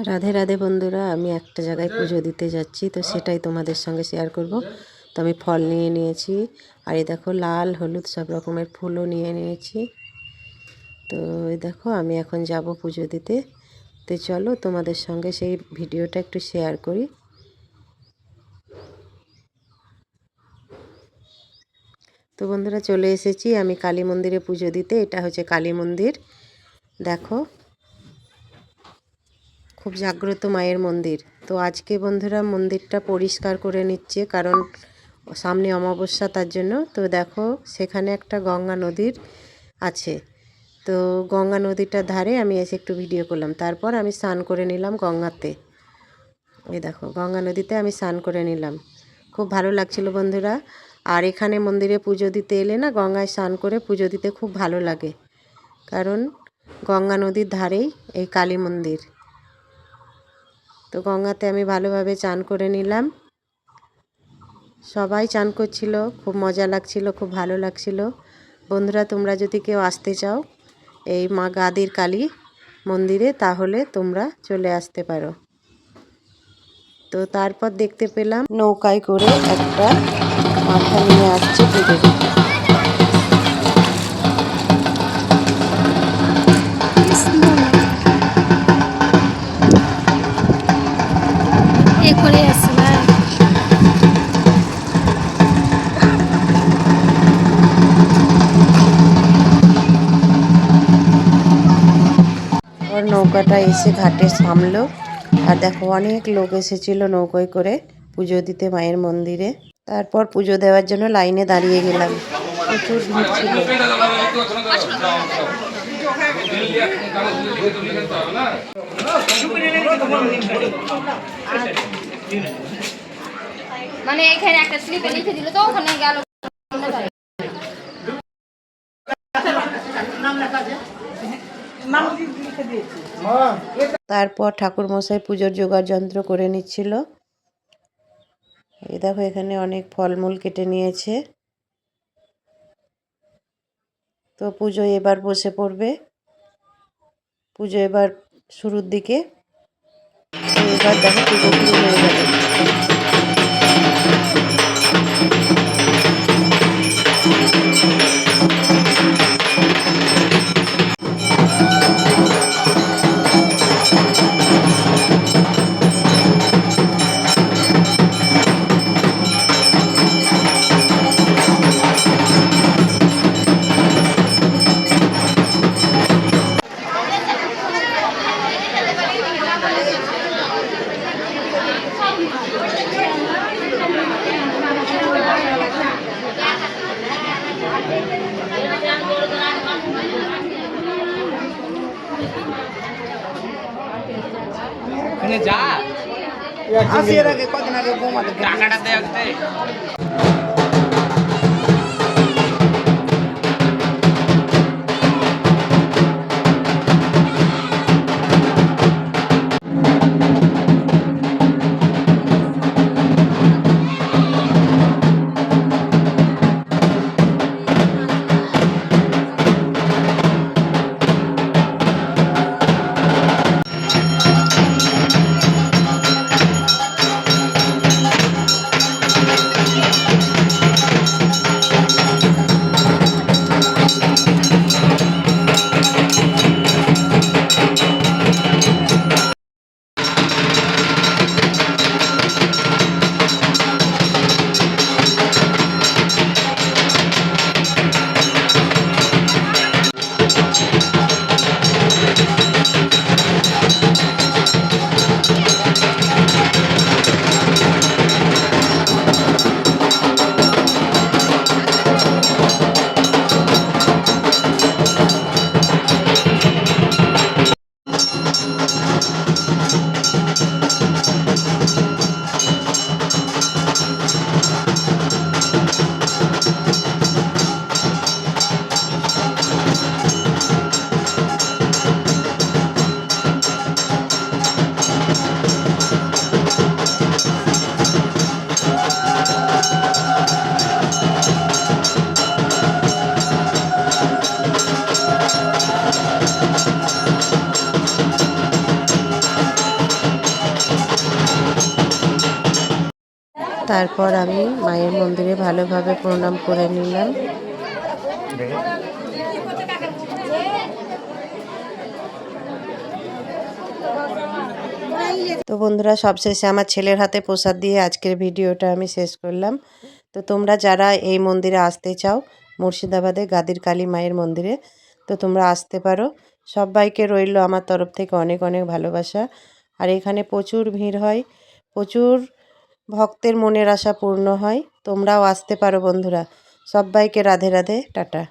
রাধে রাধে বন্ধুরা, আমি একটা জায়গায় পুজো দিতে যাচ্ছি, তো সেটাই তোমাদের সঙ্গে শেয়ার করব। তো আমি ফল নিয়ে নিয়েছি, আর এই দেখো লাল হলুদ সব রকমের ফুলও নিয়ে নিয়েছি। তো এই দেখো আমি এখন যাব পুজো দিতে। তো চলো তোমাদের সঙ্গে সেই ভিডিওটা একটু শেয়ার করি। তো বন্ধুরা চলে এসেছি আমি কালী মন্দিরে পুজো দিতে। এটা হচ্ছে কালী মন্দির, দেখো খুব জাগ্রত মায়ের মন্দির। তো আজকে বন্ধুরা মন্দিরটা পরিষ্কার করে নিচ্ছে, কারণ সামনে অমাবস্যা, তার জন্য। তো দেখো সেখানে একটা গঙ্গা নদীর আছে, তো গঙ্গা নদীটার ধারে আমি এসে একটু ভিডিও করলাম। তারপর আমি স্নান করে নিলাম গঙ্গাতে। এই দেখো গঙ্গা নদীতে আমি স্নান করে নিলাম, খুব ভালো লাগছিল বন্ধুরা। আর এখানে মন্দিরে পুজো দিতে এলে না, গঙ্গায় স্নান করে পুজো দিতে খুব ভালো লাগে, কারণ গঙ্গা নদীর ধারেই এই কালী মন্দির। তো গঙ্গাতে আমি ভালোভাবে চান করে নিলাম, সবাই চান করছিল, খুব মজা লাগছিল, খুব ভালো লাগছিল। বন্ধুরা তোমরা যদি কেউ আসতে চাও এই মা গাদির কালী মন্দিরে, তাহলে তোমরা চলে আসতে পারো। তো তারপর দেখতে পেলাম নৌকায় করে একটা মাথা নিয়ে আসছে পুজো দিতে। নৌকাটা এসে ঘাটে থামলো, আর দেখো অনেক লোক এসেছিল নৌকায় করে পুজো দিতে মায়ের মন্দিরে। তারপর পুজো দেওয়ার জন্য লাইনে দাঁড়িয়ে গেলাম, প্রচুর ভিড় ছিল। মানে এখানে একটা স্লিপে লিখে দিল, তো ওখানে গেল। তারপর ঠাকুর মশাই পুজোর জোগাড় যন্ত্র করে নিচ্ছিল। এই দেখো এখানে অনেক ফলমূল কেটে নিয়েছে। তো পুজো এবার বসে পড়বে, পুজো এবার শুরুর দিকে। তো এবার দেখো পুজো শুরু হয়ে যাবে। যা আসিয়ে রাখে কদিন আগে বোমাতে টাকাটা দেখতে। তারপর আমি মায়ের মন্দিরে ভালোভাবে প্রণাম করে নিলাম। তো বন্ধুরা, সবশেষে আমার ছেলের হাতে প্রসাদ দিয়ে আজকের ভিডিওটা আমি শেষ করলাম। তো তোমরা যারা এই মন্দিরে আসতে চাও, মুর্শিদাবাদে গাদির কালী মায়ের মন্দিরে, তো তোমরা আসতে পারো। সবাইকে রইল আমার তরফ থেকে অনেক অনেক ভালোবাসা। আর এখানে প্রচুর ভিড় হয়, প্রচুর ভক্তের মনের আশা পূর্ণ হয়। তোমরাও আসতে পারো বন্ধুরা। সবাইকে রাধে রাধে, টাটা।